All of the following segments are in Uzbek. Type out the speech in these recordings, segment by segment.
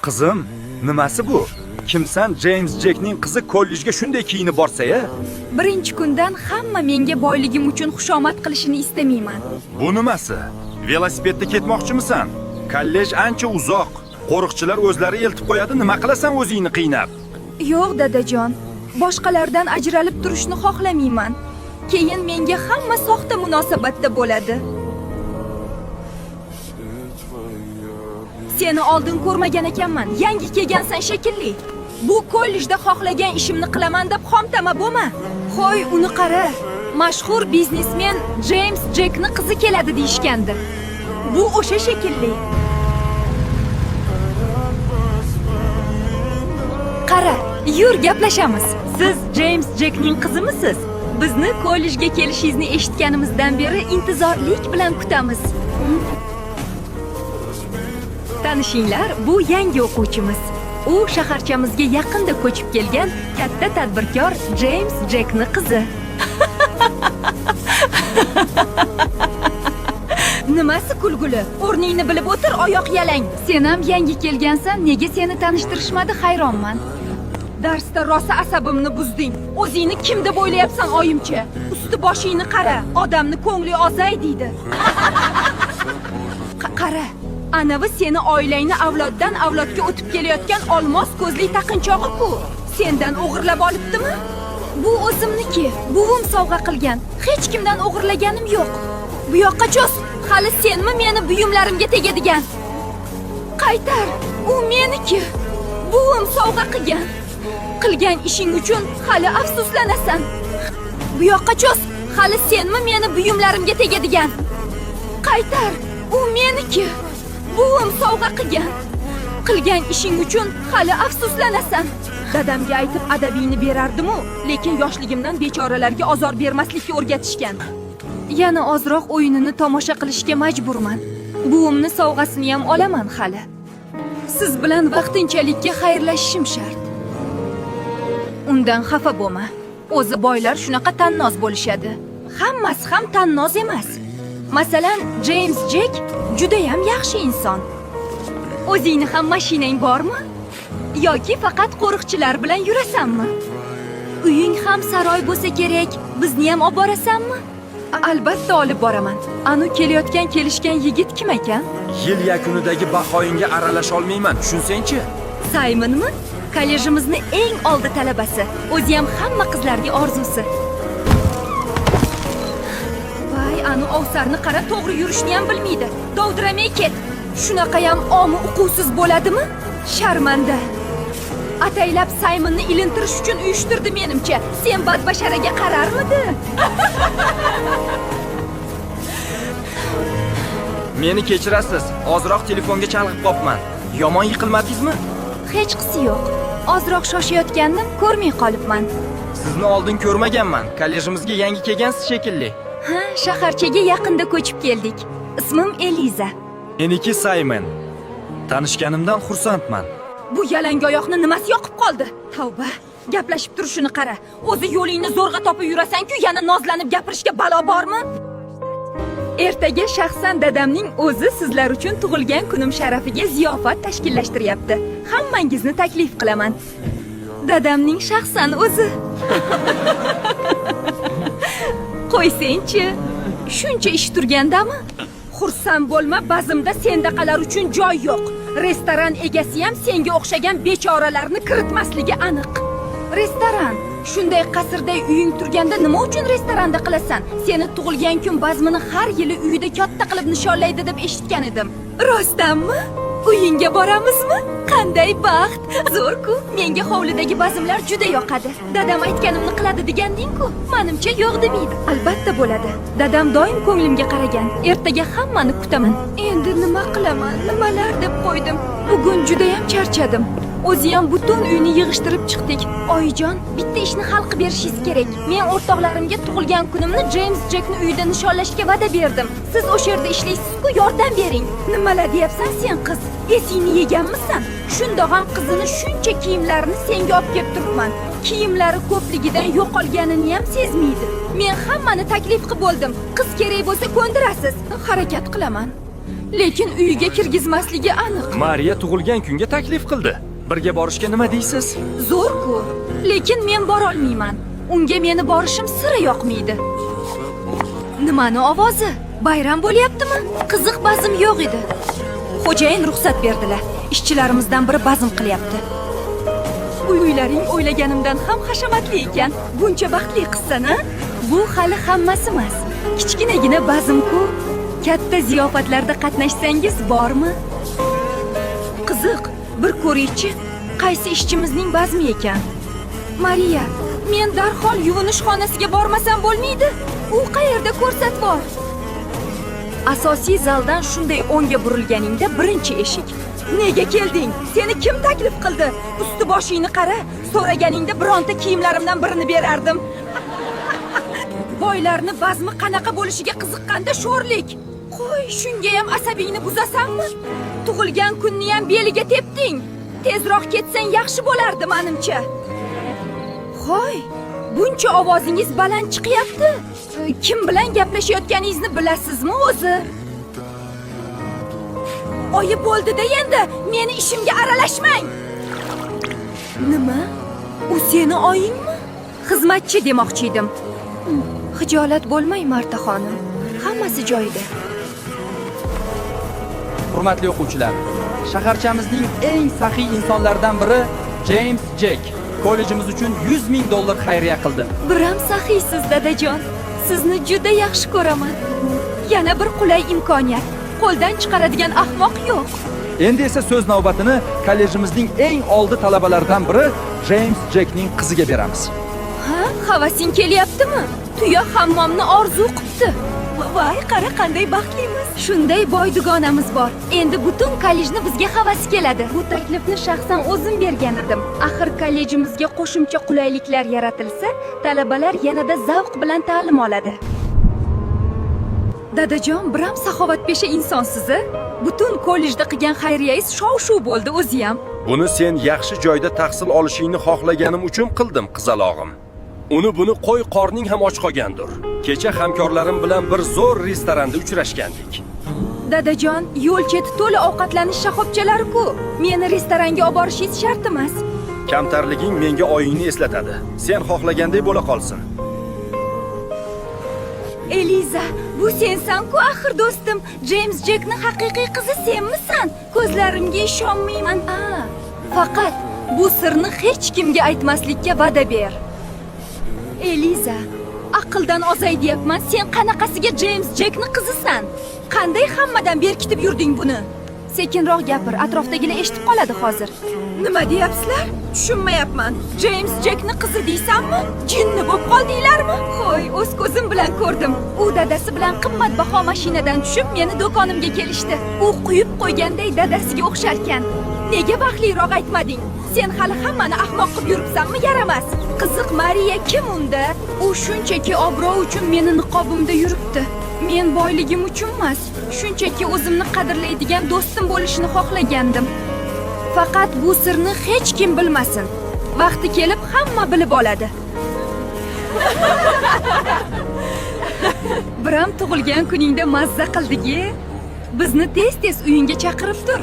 Qizim, nimasi bu? Kimsan James Jackning qizi kollejga shunday kiyinib borsa-ya? Birinchi kundan hamma menga boyligim uchun xushomad qilishini istamayman. Bu nimasi? Velosipedda ketmoqchimisan? Kollej ancha uzoq. Qo'riqchilar o'zlari eltib qo'yadi, nima qilasan o'zingni qiynab? Yo'q, dadajon. Boshqalardan ajralib turishni xohlamayman. Keyin menga hamma soxta munosabatda bo'ladi. Seni oldin ko'rmagan ekanman. Yangi kelgansan shekilli. Bu kollejda xohlagan ishimni qilaman deb xomtama bo'lma. Xo'y, uni qara. Mashhur biznesmen James Jackning qizi keladi deyishgandi. Bu o'sha shekilli. Qara, yur gaplashamiz. Siz James Jackning qizimisiz? Bizni kollejga kelishingizni eshitganimizdan beri intizorlik bilan kutamiz. Tanishinglar, bu yangi o'quvchimiz. U shaharchamizga yaqinda ko'chib kelgan katta tadbirkor James Jackning qizi. Nimasi kulguli? O'rningni bilib o'tir, oyoq yalang. Sen ham yangi kelgansan, nega seni tanishtirishmadi, hayronman. Darsda rosa asabimni buzding. O'zingni kim deb o'ylayapsan, oyimcha? Usti boshingni qara, odamni ko'ngli ozay deydi. Qara, anavi seni oilangni avloddan avlodga o'tib kelayotgan olmos ko'zli taqinchog'i-ku. Sendan o'g'irlab olibdimi? Bu o'zimniki. Buvim sovg'a qilgan. Hech kimdan o'g'irlaganim yo'q. Bu yoqqa cho'z. Hali senmi meni buyumlarimga tegadigan? Qaytar. U meniki. Buvim sovg'a qilgan. Qilgan ishing uchun hali afsuslanasan. Bu yoqqa cho'z. Hali senmi meni buyumlarimga tegadigan? Qaytar. U meniki. Buvim sovg'a qilgan. Qilgan ishing uchun hali afsuslanasan. Dadamga aytib adabingni berardim-u, lekin yoshligimdan bechoralarga ozor bermaslikka o'rgatishgan. Yana ozroq o'yinini tomosha qilishga majburman. Buvimni sovg'asini ham olaman hali. Siz bilan vaqtinchalikka xayrlashishim shart. Undan xafa bo'lma. O'zi boylar shunaqa tannoz bo'lishadi. Hammasi ham tannoz emas. Masalan, James Jack juda ham yaxshi inson. O'zingni ham mashinang bormi? Yoki faqat qo'riqchilar bilan yurasanmi? Uying ham saroy bo'lsa kerak, bizni ham olib borasanmi? Albatta olib boraman. Anu kelayotgan kelishgan yigit kim ekan? Yil yakunidagi bahoyingga aralasha olmayman, tushunsang-chi. Saymonmi? Kollejimizning eng oldi talabasi. O'zi ham hamma qizlarga orzusi. Voy, anu ovsarni qara, to'g'ri yurishni ham bilmaydi. Dovdiramay ket. Shunaqa ham omi uquvsiz bo'ladimi? Sharmanda. Ataylab Saymonni ilintirish uchun uyushtirdi menimcha. Sen badbasharaga qararmidi? Meni kechirasiz. Ozroq telefonga chalg'ib qopman. Yomon yiqilmadingizmi? Hech qisi yo'q. Ozroq shoshayotgandim, ko'rmay qolibman. Sizni oldin ko'rmaganman. Kollejimizga yangi kelgansiz shekilli. Ha, shaharchaga yaqinda ko'chib keldik. Ismim Eliza. Meniki Saymon. Tanishganimdan xursandman. Bu yalangoyoqni nimasi yoqib qoldi? Tavba, gaplashib turishini qara. O'zi yo'lingni zo'rg'a topib yurasan-ku, yana nozlanib gapirishga balo bormi? Ertaga shaxsan dadamning o'zi sizlar uchun tug'ilgan kunim sharafiga ziyofat tashkillashtiryapti. Hammangizni taklif qilaman. Dadamning shaxsan o'zi. Qo'ysang-chi, shuncha ish turgandami? Xursand bo'lma, bazmda sendaqalar uchun joy yo'q. Restoran egasi ham senga o'xshagan bechoralarni kiritmasligi aniq. Restoran. Shunday qasrday uying turganda nima uchun restoranda qilasan? Seni tug'ilgan kun bazmini har yili uyida katta qilib nishonlaydi deb eshitgan edim. Rostdanmi? Uyingga boramizmi? Qanday baxt! Zo'r-ku. Menga hovlidagi bazmlar juda yoqadi. Dadam aytganimni qiladi deganding-ku. Menimcha yo'q demaydi. Albatta bo'ladi. Dadam doim ko'nglimga qaragan. Ertaga hammani kutaman. Endi nima qilaman? Nimalar deb qo'ydim. Bugun juda ham charchadim. O'zi ham butun uyni yig'ishtirib chiqdik. Oyijon, bitta ishni hal qilib berishingiz kerak. Men o'rtoqlarimga tug'ilgan kunimni James Jackning uyida nishonlashga va'da berdim. Siz o'sha yerda ishlaysiz-ku, yordam bering. Nimalar deyapsan sen qiz? Esingni yeganmisan? Shundoq ham qizini shuncha kiyimlarini senga olib kelib turibman. Kiyimlari ko'pligidan yo'qolganini ham sezmaydi. Men hammani taklif qilib bo'ldim. Qiz kerak bo'lsa ko'ndirasiz. Harakat qilaman. lekin uyiga kirgizmasligi aniq. Mariya tug'ilgan kunga taklif qildi. Birga borishga nima deysiz? Zo'r-ku, lekin men bora olmayman. Unga meni borishim sira yoqmaydi. Nimani ovozi? Bayram bo'lyaptimi? Qiziq, bazm yo'q edi. Xo'jayin ruxsat berdilar. Ishchilarimizdan biri bazm qilyapti. Uylaring o'ylaganimdan ham hashamatli ekan. Buncha baxtli qizsan-a? Bu hali hammasi emas. Kichkinagina bazm-ku. Katta ziyofatlarda qatnashsangiz bormi? Qiziq, bir ko'ringchi, qaysi ishchimizning bazmi ekan? Mariya, men darhol yuvinish xonasiga bormasam bo'lmaydi? U qayerda ko'rsat bor. Asosiy zaldan shunday o'ngga burilganingda birinchi eshik. Nega kelding? Seni kim taklif qildi? Usti boshingni qara. So'raganingda bironta kiyimlarimdan birini berardim. Boylarni bazmi qanaqa bo'lishiga qiziqqanda sho'rlik. Qo'y, shunga ham asabingni buzasanmi? Tug'ilgan kunni ham beliga tepding. Tezroq ketsang yaxshi bo'lardi menimcha. Qo'y, buncha ovozingiz baland chiqyapti. Kim bilan gaplashayotganingizni bilasizmi o'zi? Oyi bo'ldi-da endi, meni ishimga aralashmang. Nima? U seni oyingmi? Xizmatchi demoqchi edim. Xijolat bo'lmang, Marta xonim. Hammasi joyida. Hurmatli o'quvchilar, shaharchamizning eng saxiy insonlaridan biri James Jack kollejimiz uchun $100,000 xayriya qildi. Biram saxiysiz, dadajon. Sizni juda yaxshi ko'raman. Yana bir qulay imkoniyat. Qo'ldan chiqaradigan ahmoq yo'q. Endi esa so'z navbatini kollejimizning eng oldi talabalaridan biri James Jackning qiziga beramiz. Ha, havasing kelyaptimi? Tuya hammomni orzu qilibdi. Voy, qara qanday baxtlimiz. Shunday boy dugonamiz bor. Endi butun kollejni bizga havasi keladi. Bu taklifni shaxsan o'zim bergan edim. Axir kollejimizga qo'shimcha qulayliklar yaratilsa, talabalar yanada zavq bilan ta'lim oladi. Dadajon, biram saxovatpesha insonsiz-a? Butun kollejda qilgan xayriyangiz shov-shuv bo'ldi o'zi ham. Buni sen yaxshi joyda tahsil olishingni xohlaganim uchun qildim, qizalog'im. Uni buni qo'y, qorning ham och qolgandir. Kecha hamkorlarim bilan bir zo'r restoranda uchrashgandik. Dadajon, yo'l cheti to'la ovqatlanish shoxobchalari-ku. Meni restoranga olib borishingiz shart emas. Kamtarliging menga oyingni eslatadi. Sen xohlaganday bo'la qolsin. Eliza, bu sensan-ku axir do'stim. James Jackning haqiqiy qizi senmisan? Ko'zlarimga ishonmayman. Faqat bu sirni hech kimga aytmaslikka va'da ber. Eliza, aqldan ozay deyapman. Sen qanaqasiga James Jackning qizisan? Qanday hammadan berkitib yurding buni? Sekinroq gapir, atrofdagilar eshitib qoladi hozir. Nima deyapsizlar? Tushunmayapman. James Jackning qizi deysanmi? Jinni bo'lib qoldinglarmi? Xo'y, o'z ko'zim bilan ko'rdim. U dadasi bilan qimmatbaho mashinadan tushib, meni do'konimga kelishdi. U quyib qo'yganday dadasiga o'xshar ekan. Nega baxtliroq aytmading? Sen hali hammani ahmoq qilib yuribsanmi? Yaramas. Qiziq, Mariya kim unda? U shunchaki obro' uchun meni niqobimda yuribdi. Men boyligim uchun emas, shunchaki o'zimni qadrlaydigan do'stim bo'lishini xohlagandim. Faqat bu sirni hech kim bilmasin. Vaqti kelib hamma bilib oladi. Biram tug'ilgan kuningda mazza qildik-ku. Bizni tez-tez uyingga chaqirib tur.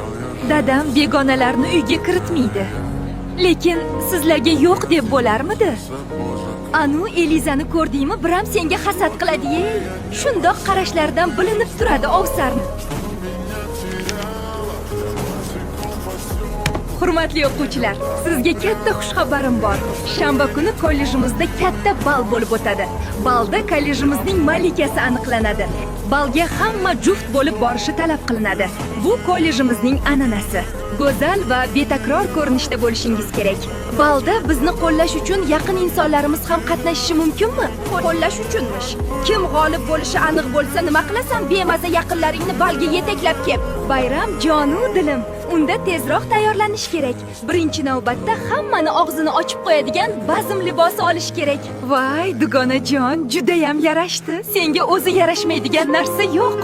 Dadam begonalarni uyga kiritmaydi. Lekin sizlarga yo'q deb bo'larmidi? Anu Elizani ko'rdingmi? Biram senga hasad qiladi-ey. Shundoq qarashlardan bilinib turadi ovsarni. Hurmatli o'quvchilar, sizga katta xushxabarim bor. Shanba kuni kollejimizda katta bal bo'lib o'tadi. Balda kollejimizning malikasi aniqlanadi. Balga hamma juft bo'lib borishi talab qilinadi. Bu kollejimizning an'anasi. Go'zal va betakror ko'rinishda bo'lishingiz kerak. Balda bizni qo'llash uchun yaqin insonlarimiz ham qatnashishi mumkinmi? Qo'llash uchunmish. Kim g'olib bo'lishi aniq bo'lsa, nima qilasan? Bemaza yaqinlaringni balga yetaklab kel. Bayram jonu dilim. Unda tezroq tayyorlanish kerak. Birinchi navbatda hammani og'zini ochib qo'yadigan bazm libosi olish kerak. Voy, dugonajon, juda ham yarashdi. Senga o'zi yarashmaydigan narsa yo'q.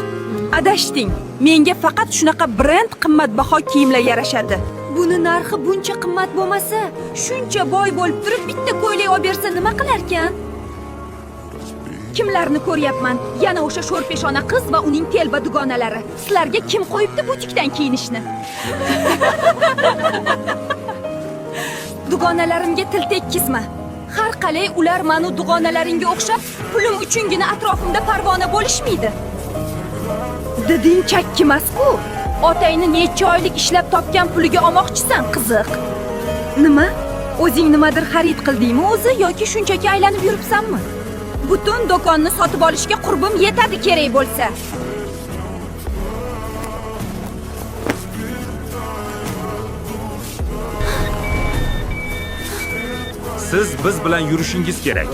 Adashding. Menga faqat shunaqa brend qimmatbaho kiyimlar yarashadi. Buni narxi buncha qimmat bo'lmasa, shuncha boy bo'lib turib bitta ko'ylak olib bersa nima qilar ekan? Kimlarni ko'ryapman? Yana o'sha sho'rpeshona qiz va uning telba dugonalari. Sizlarga kim qo'yibdi butikdan kiyinishni? Dugonalarimga til tekkizma. Har qalay ular meni dugonalaringga o'xshab, pulim uchungina atrofimda parvona bo'lishmaydi. Diding chakkimas-ku. Otangni necha oylik ishlab topgan puliga olmoqchisan, qiziq. Nima? O'zing nimadir xarid qildingmi o'zi yoki shunchaki aylanib yuribsanmi? Butun do'konni sotib olishga qurbim yetadi kerak bo'lsa. Siz biz bilan yurishingiz kerak.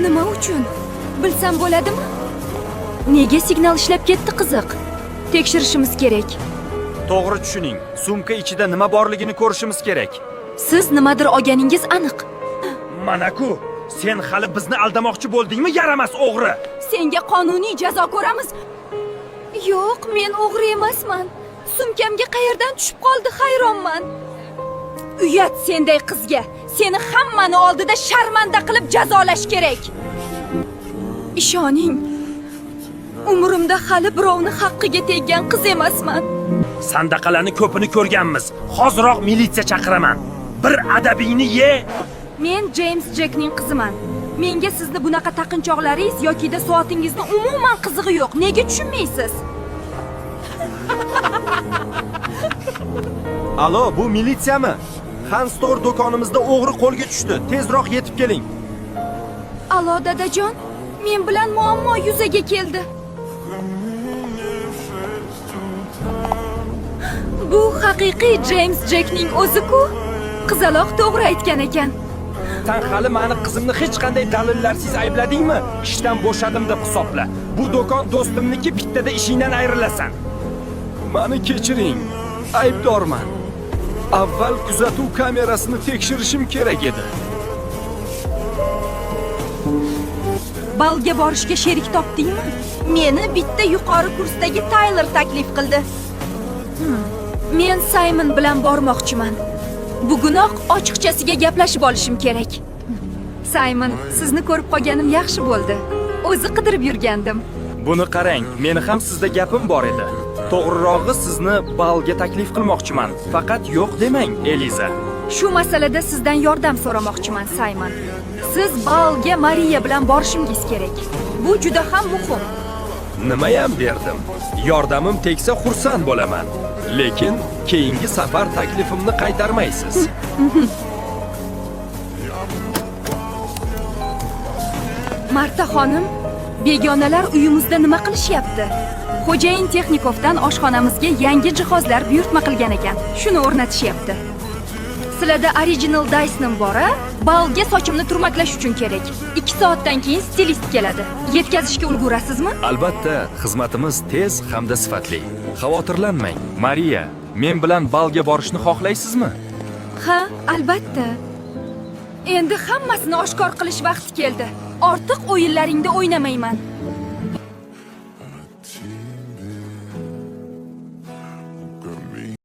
Nima uchun? Bilsam bo'ladimi? Nega signal ishlab ketdi qiziq? Tekshirishimiz kerak. To'g'ri tushuning. Sumka ichida nima borligini ko'rishimiz kerak. Siz nimadir olganingiz aniq. Mana-ku, sen hali bizni aldamoqchi bo'ldingmi, yaramas o'g'ri? Senga qonuniy jazo ko'ramiz. Yo'q, men o'g'ri emasman. Sumkamga qayerdan tushib qoldi, hayronman. Uyat senday qizga. Seni hammani oldida sharmanda qilib jazolash kerak. Ishoning. Umrimda hali birovni haqqiga teggan qiz emasman. Sandaqalarni ko'pini ko'rganmiz. Hoziroq militsiya chaqiraman. Bir adabingni ye. Men James Jackning qiziman. Menga sizni bunaqa taqinchoqlaringiz yokida soatingizni umuman qizig'i yo'q. Nega tushunmaysiz? Alo, bu militsiyami? Hanstor do'konimizda o'g'ri qo'lga tushdi. Tezroq yetib keling. Alo dadajon, men bilan muammo yuzaga keldi. Bu haqiqiy James Jackning o'zi-ku. Qizaloq to'g'ri aytgan ekan. Sen hali meni qizimni hech qanday dalillarsiz aybladingmi? Ishdan bo'shadim deb hisobla. Bu do'kon do'stimniki, bittada ishingdan ayrilasan. Meni kechiring. Aybdorman. Avval kuzatuv kamerasini tekshirishim kerak edi. Balga borishga sherik topdingmi? Meni bitta yuqori kursdagi Tyler taklif qildi. Men Simon bilan bormoqchiman. Bugunoq ochiqchasiga gaplashib olishim kerak. Simon, sizni ko'rib qolganim yaxshi bo'ldi. O'zi qidirib yurgandim. Buni qarang, meni ham sizda gapim bor edi. To'g'rirog'i sizni balga taklif qilmoqchiman. Faqat yo'q demang, Eliza. Shu masalada sizdan yordam so'ramoqchiman, Simon. Siz balga Mariya bilan borishingiz kerak. Bu juda ham muhim. Nimayam berdim. Yordamim tegsa xursand bo'laman. Lekin keyingi safar taklifimni qaytarmaysiz. Marta xonim, begonalar uyimizda nima qilishyapti? Xo'jayin Texnikovdan oshxonamizga yangi jihozlar buyurtma qilgan ekan. Shuni o'rnatishyapti. Sizlarda original Dyson bor-a? Balga sochimni turmaklash uchun kerak. 2 soatdan keyin stilist keladi. Yetkazishga ulgurasizmi? Albatta, xizmatimiz tez hamda sifatli. Xavotirlanmang. Mariya, men bilan balga borishni xohlaysizmi? Ha, albatta. Endi hammasini oshkor qilish vaqti keldi. Ortiq o'yinlaringda o'ynamayman.